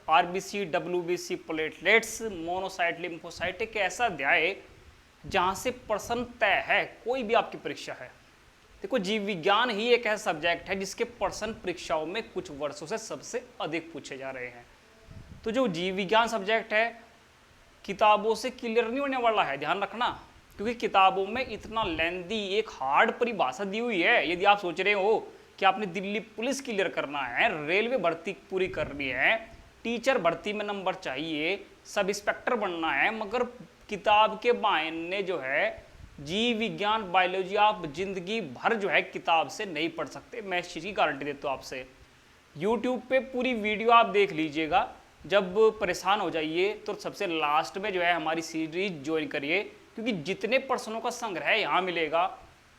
RBC, WBC, platelets, monocyte, lymphocyte, एक ऐसा अध्याय जहां से प्रश्न तय है कोई भी आपकी परीक्षा है। देखो, जीव विज्ञान ही एक ऐसा सब्जेक्ट है जिसके प्रश्न परीक्षाओं में कुछ वर्षों से सबसे अधिक पूछे जा रहे हैं। तो जो जीव विज्ञान सब्जेक्ट है किताबों से क्लियर नहीं होने वाला है, ध्यान रखना, क्योंकि किताबों में इतना लेंदी एक हार्ड परिभाषा दी हुई है। यदि आप सोच रहे हो कि आपने दिल्ली पुलिस क्लियर करना है, रेलवे भर्ती पूरी करनी है, टीचर भर्ती में नंबर चाहिए, सब इंस्पेक्टर बनना है, मगर किताब के मायने जो है जीव विज्ञान, बायोलॉजी आप जिंदगी भर जो है किताब से नहीं पढ़ सकते। मैं इस चीज़ की गारंटी देता हूँ आपसे। यूट्यूब पे पूरी वीडियो आप देख लीजिएगा। जब परेशान हो जाइए तो सबसे लास्ट में जो है हमारी सीरीज ज्वाइन करिए, क्योंकि जितने प्रश्नों का संग्रह यहाँ मिलेगा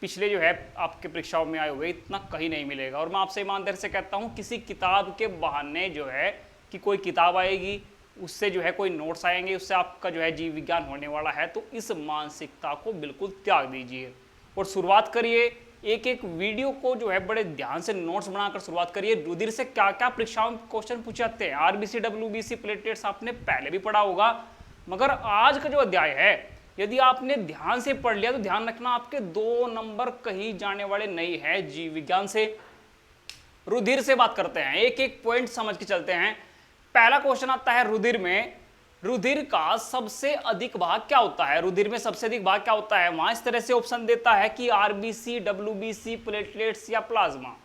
पिछले जो है आपके परीक्षाओं में आए हुए इतना कहीं नहीं मिलेगा। और मैं आपसे ईमानदारी से कहता हूँ, किसी किताब के बहाने जो है कि कोई किताब आएगी उससे जो है कोई नोट्स आएंगे उससे आपका जो है जीव विज्ञान होने वाला है, तो इस मानसिकता को बिल्कुल त्याग दीजिए और शुरुआत करिए। एक एक वीडियो को जो है बड़े ध्यान से नोट्स बनाकर शुरुआत करिए। रुधिर से क्या क्या परीक्षाओं में क्वेश्चन पूछे जाते हैं, आरबीसी, डब्ल्यूबीसी, प्लेटलेट्स आपने पहले भी पढ़ा होगा, मगर आज का जो अध्याय है यदि आपने ध्यान से पढ़ लिया तो ध्यान रखना आपके 2 नंबर कहीं जाने वाले नहीं है जीव विज्ञान से। रुधिर से बात करते हैं, एक एक पॉइंट समझ के चलते हैं। पहला क्वेश्चन आता है रुधिर में, रुधिर का सबसे अधिक भाग क्या होता है? रुधिर में सबसे अधिक भाग क्या होता है? वहां इस तरह से ऑप्शन देता है कि आरबीसी, डब्ल्यूबीसी, प्लेटलेट्स या प्लाज्मा।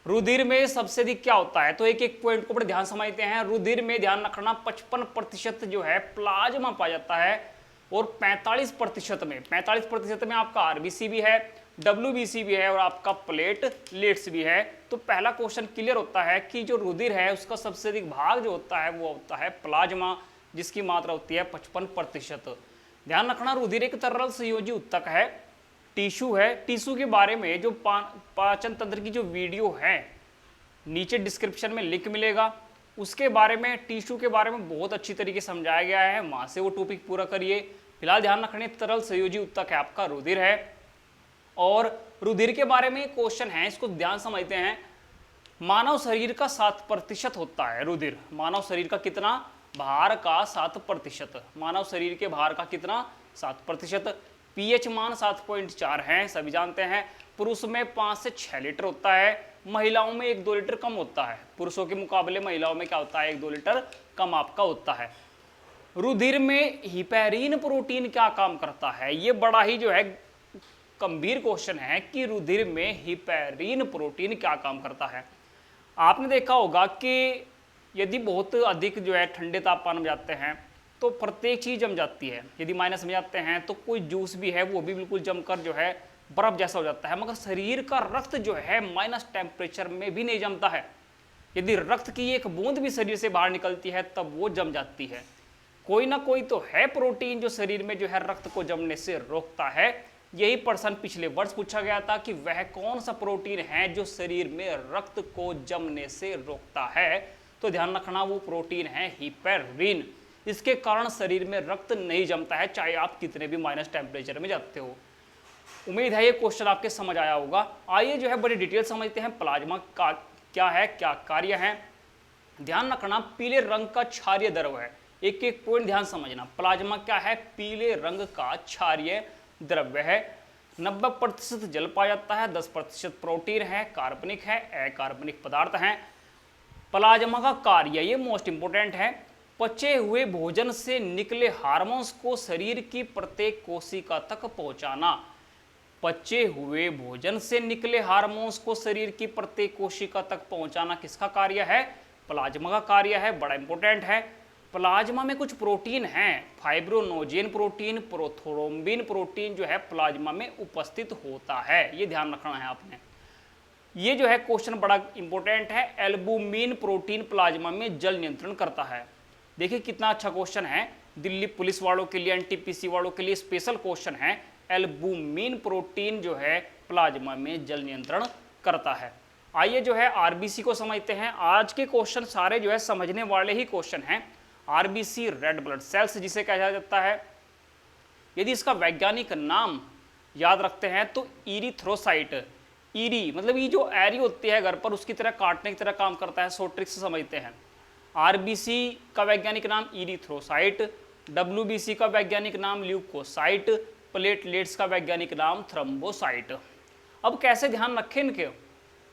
रुधिर में सबसे अधिक क्या होता है? तो एक एक पॉइंट को बड़े ध्यान समझते हैं। रुधिर में ध्यान रखना 55% जो है प्लाज्मा पाया जाता है और 45% में आपका आरबीसी भी है, डब्ल्यूबीसी भी है और आपका प्लेटलेट्स भी है। तो पहला क्वेश्चन क्लियर होता है कि जो रुधिर है उसका सबसे अधिक भाग जो होता है वो होता है प्लाज्मा, जिसकी मात्रा होती है 55%। ध्यान रखना, रुधिर एक तरल संयोजी ऊतक है, टिश्यू है। टिश्यू के बारे में जो पाचन तंत्र की जो वीडियो है नीचे डिस्क्रिप्शन में लिंक मिलेगा, उसके बारे में, टिश्यू के बारे में बहुत अच्छी तरीके से समझाया गया है, वहां से वो टॉपिक पूरा करिए। फिलहाल ध्यान रखने तरल संयोजी ऊतक है आपका रुधिर है। और रुधिर के बारे में क्वेश्चन है, इसको ध्यान समझते हैं। मानव शरीर का 7% होता है रुधिर। मानव शरीर का कितना? भार का 7%। मानव शरीर के भार का कितना? 7%। पीएच मान 7.4 है, सभी जानते हैं। पुरुष में 5 से 6 लीटर होता है, महिलाओं में 1-2 लीटर कम होता है। पुरुषों के मुकाबले महिलाओं में क्या होता है? 1-2 लीटर कम आपका होता है। रुधिर में हिपैरिन प्रोटीन क्या काम करता है? ये बड़ा ही जो है गंभीर क्वेश्चन है कि रुधिर में हिपैरिन प्रोटीन क्या काम करता है। आपने देखा होगा कि यदि बहुत अधिक जो है ठंडे तापमान में जाते हैं तो प्रत्येक चीज जम जाती है। यदि माइनस में जाते हैं तो कोई जूस भी है वो भी बिल्कुल जमकर जो है बर्फ जैसा हो जाता है, मगर शरीर का रक्त जो है माइनस टेम्परेचर में भी नहीं जमता है। यदि रक्त की एक बूंद भी शरीर से बाहर निकलती है तब वो जम जाती है। कोई ना कोई तो है प्रोटीन जो शरीर में जो है रक्त को जमने से रोकता है। यही प्रश्न पिछले वर्ष पूछा गया था कि वह कौन सा प्रोटीन है जो शरीर में रक्त को जमने से रोकता है। तो ध्यान रखना वो प्रोटीन है हिपैरिन। इसके कारण शरीर में रक्त नहीं जमता है चाहे आप कितने भी माइनस टेम्परेचर में जाते हो। उम्मीद है ये क्वेश्चन आपके समझ आया होगा। आइए जो है बड़ी डिटेल समझते हैं प्लाज्मा का क्या है, क्या कार्य है। ध्यान रखना पीले रंग का क्षारीय द्रव है, एक एक पॉइंट ध्यान समझना। प्लाज्मा क्या है? पीले रंग का क्षारीय द्रव्य है। 90% जल पाया जाता है, 10% प्रोटीन है, कार्बनिक है, अकार्बनिक पदार्थ हैं। प्लाज्मा का कार्य ये मोस्ट इंपोर्टेंट है, पचे हुए भोजन से निकले हार्मोन्स को शरीर की प्रत्येक कोशिका तक पहुंचाना। पचे हुए भोजन से निकले हार्मोन्स को शरीर की प्रत्येक कोशिका तक पहुंचाना किसका कार्य है? प्लाज्मा का कार्य है, बड़ा इंपोर्टेंट है। प्लाज्मा में कुछ प्रोटीन हैं, फाइब्रोनोजेन प्रोटीन, प्रोथ्रोम्बिन प्रोटीन जो है प्लाज्मा में उपस्थित होता है, ये ध्यान रखना है आपने। ये जो है क्वेश्चन बड़ा इंपॉर्टेंट है। एल्बुमिन प्रोटीन प्लाज्मा में जल नियंत्रण करता है। देखिए कितना अच्छा क्वेश्चन है, दिल्ली पुलिस वालों के लिए, एनटीपीसी वालों के लिए स्पेशल क्वेश्चन है। एल्बुमिन प्रोटीन जो है प्लाज्मा में जल नियंत्रण करता है। आइए जो है आरबीसी को समझते हैं। आज के क्वेश्चन सारे जो है समझने वाले ही क्वेश्चन हैं। आरबीसी रेड ब्लड सेल्स जिसे कहा जाता है, यदि इसका वैज्ञानिक नाम याद रखते हैं तो इरिथ्रोसाइट, इरी मतलब ये जो एरी होती है घर पर उसकी तरह काटने की तरह काम करता है, सो ट्रिक से समझते हैं। आरबीसी का वैज्ञानिक नाम इरिथ्रोसाइट, डब्ल्यूबीसी का वैज्ञानिक नाम ल्यूकोसाइट, प्लेटलेट्स का वैज्ञानिक नाम थ्रोम्बोसाइट। अब कैसे ध्यान रखें इनके,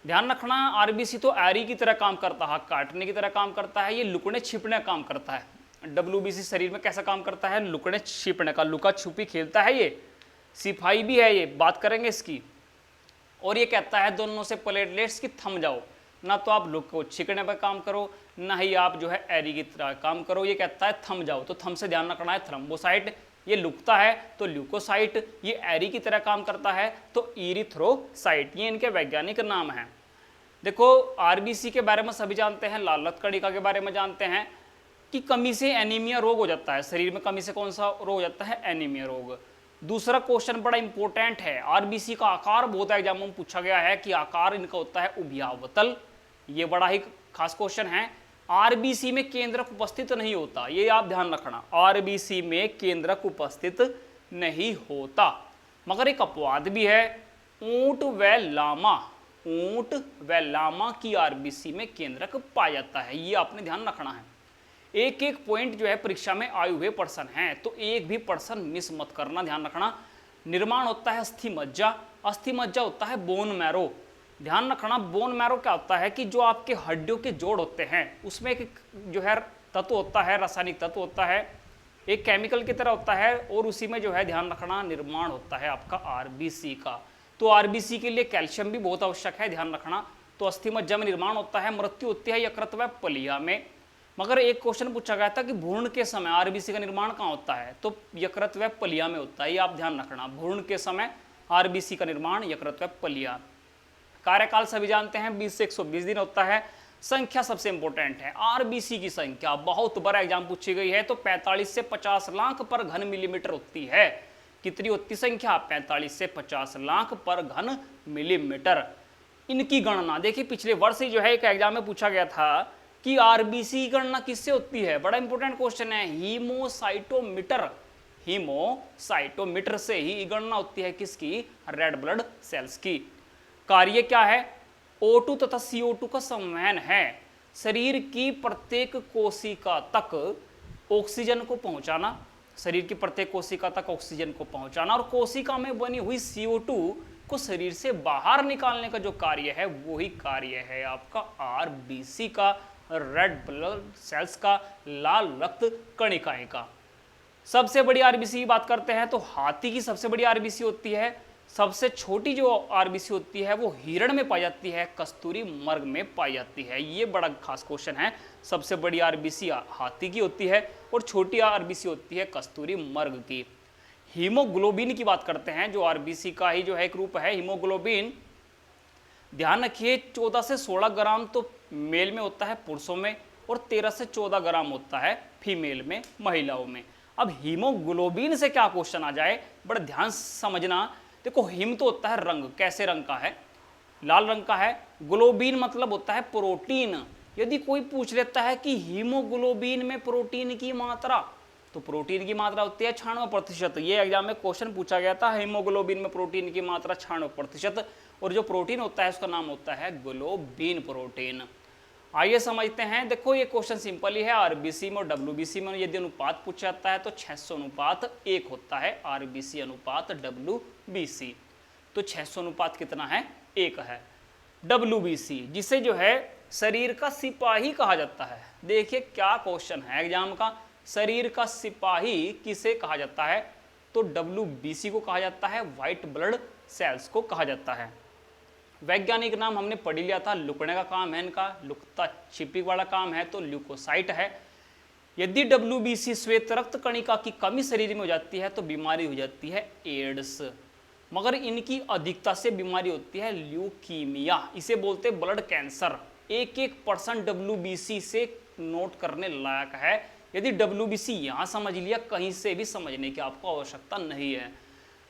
ध्यान रखना आरबीसी तो एरी की तरह काम करता है, काटने की तरह काम करता है, ये लुकने छिपने का काम करता है। डब्ल्यूबीसी शरीर में कैसा काम करता है, लुकने छिपने का, लुका छुपी खेलता है, ये सिपाही भी है, ये बात करेंगे इसकी। और ये कहता है दोनों से प्लेटलेट्स की थम जाओ, ना तो आप लुक को छिकने पर काम करो, ना ही आप जो है एरी की तरह काम करो। ये कहता है थम जाओ, तो थम से ध्यान रखना है थ्रोम्बोसाइट। ये लुकता है तो ल्यूकोसाइट, ये एरी की तरह काम करता है तो इरिथ्रोसाइट। ये इनके वैज्ञानिक नाम हैं। देखो आरबीसी के बारे में सभी जानते हैं, लाल रक्त कणिका के बारे में जानते हैं कि कमी से एनीमिया रोग हो जाता है, शरीर में कमी से कौन सा रोग हो जाता है, एनीमिया रोग। दूसरा क्वेश्चन बड़ा इंपॉर्टेंट है, आरबीसी का आकार बहुत एग्जाम में पूछा गया है कि आकार इनका होता है उभयावतल, ये बड़ा ही खास क्वेश्चन है। आरबीसी में केंद्रक उपस्थित नहीं होता, ये आप ध्यान रखना, आरबीसी में केंद्रक उपस्थित नहीं होता। मगर एक अपवाद भी है, ऊंट व लामा, ऊंट व लामा की आरबीसी में केंद्रक पाया जाता है, ये आपने ध्यान रखना है। एक एक पॉइंट जो है परीक्षा में आए हुए पर्सन हैं, तो एक भी पर्सन मिस मत करना, ध्यान रखना। निर्माण होता है अस्थि मज्जा, अस्थि मज्जा होता है बोन मैरो। ध्यान रखना बोन मैरो क्या होता है कि जो आपके हड्डियों के जोड़ होते हैं उसमें एक जो है तत्व होता है, रासायनिक तत्व होता है, एक केमिकल की तरह होता है, और उसी में जो है ध्यान रखना निर्माण होता है आपका आरबीसी का। तो आरबीसी के लिए कैल्शियम भी बहुत आवश्यक है, ध्यान रखना। तो अस्थि मज्जा में निर्माण होता है, मृत्यु होती है यकृत व पलिया में। मगर एक क्वेश्चन पूछा गया था कि भ्रूण के समय आरबीसी का निर्माण कहाँ होता है, तो यकृत व पलिया में होता है, ये आप ध्यान रखना। भ्रूण के समय आरबीसी का निर्माण यकृत व पलिया। कार्यकाल सभी जानते हैं 20 से 120 दिन होता है। संख्या सबसे इंपॉर्टेंट है, आरबीसी की संख्या बहुत बड़ा एग्जाम पूछी गई है, तो 45 से 50 लाख पर घन मिलीमीटर होती है। कितनी होती संख्या, 45 से 50 लाख पर घन मिलीमीटर। इनकी गणना देखिए पिछले वर्ष ही जो है एक एग्जाम में पूछा गया था कि आरबीसी की गणना किससे होती है, बड़ा इंपॉर्टेंट क्वेश्चन है, हीमोसाइटोमीटर, हीमोसाइटोमीटर से ही गणना होती है किसकी, रेड ब्लड सेल्स की। कार्य क्या है, O2 तथा CO2 का संवहन है, शरीर की प्रत्येक कोशिका तक ऑक्सीजन को पहुंचाना, शरीर की प्रत्येक कोशिका तक ऑक्सीजन को पहुंचाना, और कोशिका में बनी हुई CO2 को शरीर से बाहर निकालने का जो कार्य है वही कार्य है आपका आरबीसी का, रेड ब्लड सेल्स का, लाल रक्त कणिकाएं का। सबसे बड़ी आरबीसी की बात करते हैं तो हाथी की सबसे बड़ी आरबीसी होती है। सबसे छोटी जो आरबीसी होती है वो हिरण में पाई जाती है, कस्तूरी मर्ग में पाई जाती है, ये बड़ा खास क्वेश्चन है। सबसे बड़ी आरबीसी हाथी की होती है और छोटी आरबीसी होती है कस्तूरी मर्ग की। हीमोग्लोबिन की बात करते हैं, जो आरबीसी का ही जो है एक रूप है हीमोग्लोबिन। ध्यान रखिए 14 से 16 ग्राम तो मेल में होता है पुरुषों में, और 13 से 14 ग्राम होता है फीमेल में, महिलाओं में। अब हीमोग्लोबिन से क्या क्वेश्चन आ जाए, बड़ा ध्यान समझना। देखो हिम तो होता है रंग, कैसे रंग का है, लाल रंग का है। ग्लोबिन मतलब होता है प्रोटीन। यदि कोई पूछ लेता है कि हीमोग्लोबिन में प्रोटीन की मात्रा, तो प्रोटीन की मात्रा होती है 96%। ये एग्जाम में क्वेश्चन पूछा गया था, हीमोग्लोबिन में प्रोटीन की मात्रा 96%, और जो प्रोटीन होता है उसका नाम होता है ग्लोबिन प्रोटीन। आइए समझते हैं। देखो ये क्वेश्चन सिंपल ही है, आरबीसी में और डब्ल्यूबीसी में यदि अनुपात पूछा जाता है तो 600 अनुपात 1 होता है, आरबीसी अनुपात डब्ल्यूबीसी। तो 600 अनुपात कितना है, 1 है। डब्ल्यूबीसी जिसे जो है शरीर का सिपाही कहा जाता है। देखिए क्या क्वेश्चन है एग्जाम का, शरीर का सिपाही किसे कहा जाता है, तो डब्ल्यूबीसी को कहा जाता है, व्हाइट ब्लड सेल्स को कहा जाता है। वैज्ञानिक नाम हमने पढ़ लिया था, लुकने का काम है इनका, लुकता छिपी वाला काम है तो ल्यूकोसाइट है। यदि डब्ल्यूबीसी श्वेत रक्त कणिका की कमी शरीर में हो जाती है तो बीमारी हो जाती है एड्स, मगर इनकी अधिकता से बीमारी होती है ल्यूकीमिया, इसे बोलते हैं ब्लड कैंसर। 1% डब्ल्यूबीसी से नोट करने लायक है। यदि डब्ल्यूबीसी यहाँ समझ लिया, कहीं से भी समझने की आपको आवश्यकता नहीं है।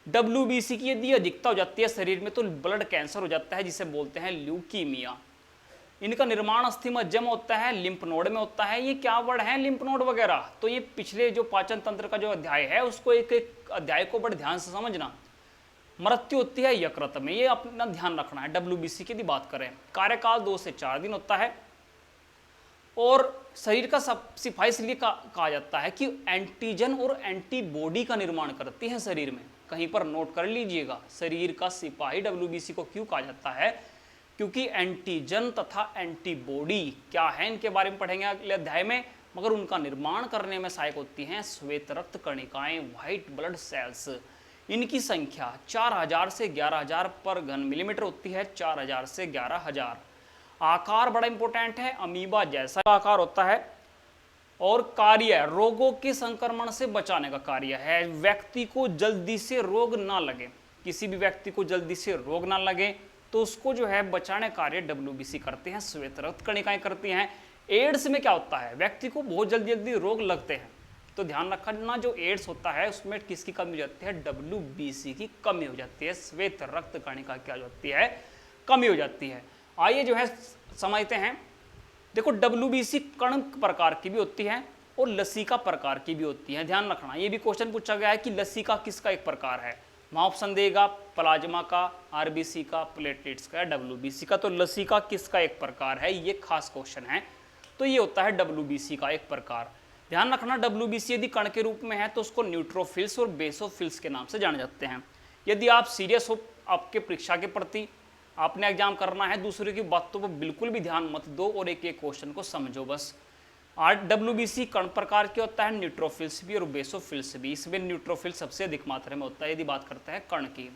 डब्ल्यूबीसी की यदि अधिकता हो जाती है शरीर में तो ब्लड कैंसर हो जाता है, जिसे बोलते हैं ल्यूकीमिया। इनका निर्माण अस्थि मज्जा में होता है, लिम्फ नोड में होता है। ये क्या वर्ड है लिम्फ नोड वगैरह, तो ये पिछले जो पाचन तंत्र का जो अध्याय है उसको एक एक अध्याय को बड़े ध्यान से समझना। मृत्यु होती है यकृत में, ये अपना ध्यान रखना है। डब्ल्यूबीसी की यदि बात करें, कार्यकाल 2 से 4 दिन होता है। और शरीर का सिपाही इसलिए कहा जाता है कि एंटीजन और एंटीबॉडी का निर्माण करती है शरीर में। कहीं पर नोट कर लीजिएगा, शरीर का सिपाही डब्ल्यूबीसी को क्यों कहा जाता है, क्योंकि एंटीजन तथा एंटीबॉडी क्या है इनके बारे में पढ़ेंगे अगले अध्याय में, मगर उनका निर्माण करने में सहायक होती हैं श्वेत रक्त कणिकाएं, व्हाइट ब्लड सेल्स। इनकी संख्या 4000 से 11000 पर घन मिलीमीटर होती है, 4000 से 11000। आकार बड़ा इंपॉर्टेंट है, अमीबा जैसा आकार होता है। और कार्य रोगों के संक्रमण से बचाने का कार्य है, व्यक्ति को जल्दी से रोग ना लगे, किसी भी व्यक्ति को जल्दी से रोग ना लगे तो उसको जो है बचाने कार्य डब्ल्यूबीसी करते हैं, श्वेत रक्त कणिकाएं करती हैं। एड्स में क्या होता है, व्यक्ति को बहुत जल्दी जल्दी रोग लगते हैं, तो ध्यान रखना जो एड्स होता है उसमें किसकी कमी हो जाती है, डब्ल्यूबीसी की कमी हो जाती है, श्वेत रक्त कणिका क्या होती है, कमी हो जाती है। आइए जो है समझते हैं। देखो डब्ल्यूबीसी कण प्रकार की भी होती है और लसिका प्रकार की भी होती है। ध्यान रखना, ये भी क्वेश्चन पूछा गया है कि लसिका किसका एक प्रकार है, वहाँ ऑप्शन देगा प्लाज्मा का, आरबीसी का, प्लेटलेट्स का या डब्ल्यूबीसी का। तो लसिका किसका एक प्रकार है, ये खास क्वेश्चन है। तो ये होता है डब्ल्यूबीसी का एक प्रकार। ध्यान रखना डब्ल्यूबीसी यदि कण के रूप में है तो उसको न्यूट्रोफिल्स और बेसोफिल्स के नाम से जाने जाते हैं। यदि आप सीरियस हो आपके परीक्षा के प्रति, आपने एग्जाम करना है, दूसरे की बातों पर बिल्कुल भी ध्यान मत दो और एक एक क्वेश्चन को समझो बस। डब्ल्यूबीसी कण प्रकार के होता है, न्यूट्रोफिल्स भी और बेसोफिल्स भी। इसमें न्यूट्रोफिल सबसे अधिक मात्रा में होता है यदि बात करते हैं कण की।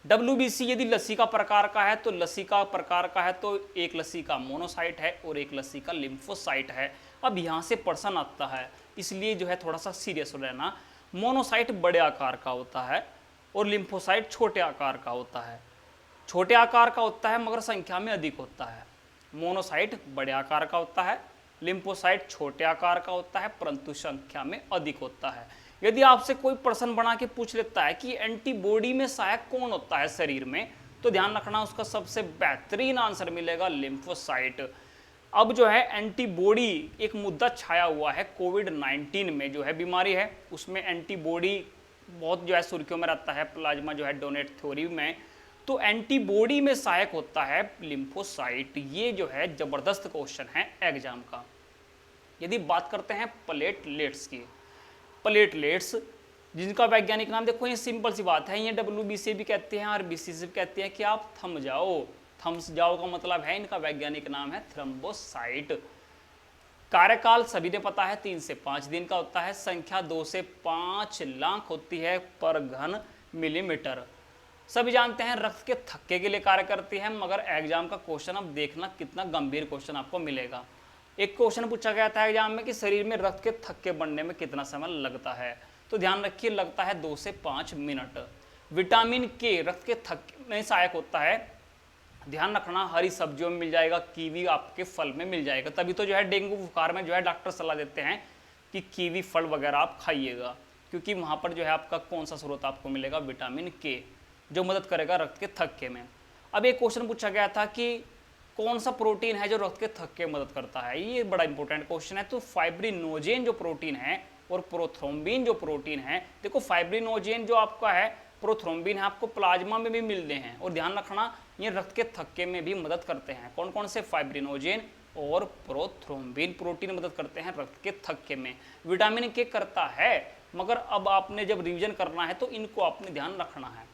डब्ल्यूबीसी यदि लसिका प्रकार का है तो लसिका प्रकार का है तो एक लसिका मोनोसाइट है और एक लसिका लिम्फोसाइट है। अब यहाँ से प्रश्न आता है, इसलिए जो है थोड़ा सा सीरियस हो रहना। मोनोसाइट बड़े आकार का होता है और लिम्फोसाइट छोटे आकार का होता है। छोटे आकार का होता है मगर संख्या में अधिक होता है। मोनोसाइट बड़े आकार का होता है, लिम्फोसाइट छोटे आकार का होता है परंतु संख्या में अधिक होता है। यदि आपसे कोई प्रश्न बना के पूछ लेता है कि एंटीबॉडी में सहायक कौन होता है शरीर में, तो ध्यान रखना उसका सबसे बेहतरीन आंसर मिलेगा लिम्फोसाइट। अब जो है एंटीबॉडी एक मुद्दा छाया हुआ है कोविड-19 में जो है बीमारी है, उसमें एंटीबॉडी बहुत जो है सुर्खियों में रहता है, प्लाज्मा जो है डोनेट थ्योरी में। तो एंटीबॉडी में सहायक होता है लिम्फोसाइट। ये जो है जबरदस्त क्वेश्चन है एग्जाम का। यदि बात करते हैं प्लेटलेट्स की, प्लेटलेट्स जिनका वैज्ञानिक नाम देखो, ये सिंपल सी बात है, ये डब्ल्यूबीसी भी कहते हैं आरबीसी भी कहते हैं कि आप थम जाओ। थम्स जाओ का मतलब है इनका वैज्ञानिक नाम है थ्रोम्बोसाइट। कार्यकाल सभी ने पता है 3 से 5 दिन का होता है, संख्या 2 से 5 लाख होती है पर घन मिलीमीटर। सभी जानते हैं रक्त के थक्के के लिए कार्य करती है, मगर एग्जाम का क्वेश्चन अब देखना कितना गंभीर क्वेश्चन आपको मिलेगा। एक क्वेश्चन पूछा गया था एग्जाम में कि शरीर में रक्त के थक्के बनने में कितना समय लगता है, तो ध्यान रखिए लगता है 2 से 5 मिनट। विटामिन के रक्त के थक्के में सहायक होता है, ध्यान रखना हरी सब्जियों में मिल जाएगा, कीवी आपके फल में मिल जाएगा। तभी तो जो है डेंगू बुखार में जो है डॉक्टर सलाह देते हैं कि कीवी फल वगैरह आप खाइएगा, क्योंकि वहाँ पर जो है आपका कौन सा स्रोत आपको मिलेगा, विटामिन के, जो मदद करेगा रक्त के थक्के में। अब एक क्वेश्चन पूछा गया था कि कौन सा प्रोटीन है जो रक्त के थक्के में मदद करता है, ये बड़ा इंपॉर्टेंट क्वेश्चन है। तो फाइब्रिनोजेन जो प्रोटीन है और प्रोथ्रोम्बिन जो प्रोटीन है, देखो फाइब्रिनोजेन जो आपका है, प्रोथ्रोम्बिन है, आपको प्लाज्मा में भी मिलते हैं और ध्यान रखना ये रक्त के थक्के में भी मदद करते हैं। कौन कौन से, फाइब्रिनोजेन और प्रोथ्रोम्बिन प्रोटीन मदद करते हैं रक्त के थक्के में। विटामिन के करता है, मगर अब आपने जब रिवीजन करना है तो इनको आपने ध्यान रखना है।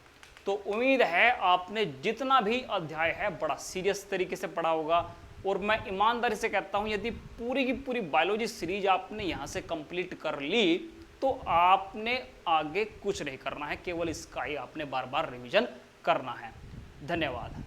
तो उम्मीद है आपने जितना भी अध्याय है बड़ा सीरियस तरीके से पढ़ा होगा, और मैं ईमानदारी से कहता हूं यदि पूरी की पूरी बायोलॉजी सीरीज आपने यहां से कंप्लीट कर ली तो आपने आगे कुछ नहीं करना है, केवल इसका ही आपने बार बार रिवीजन करना है। धन्यवाद।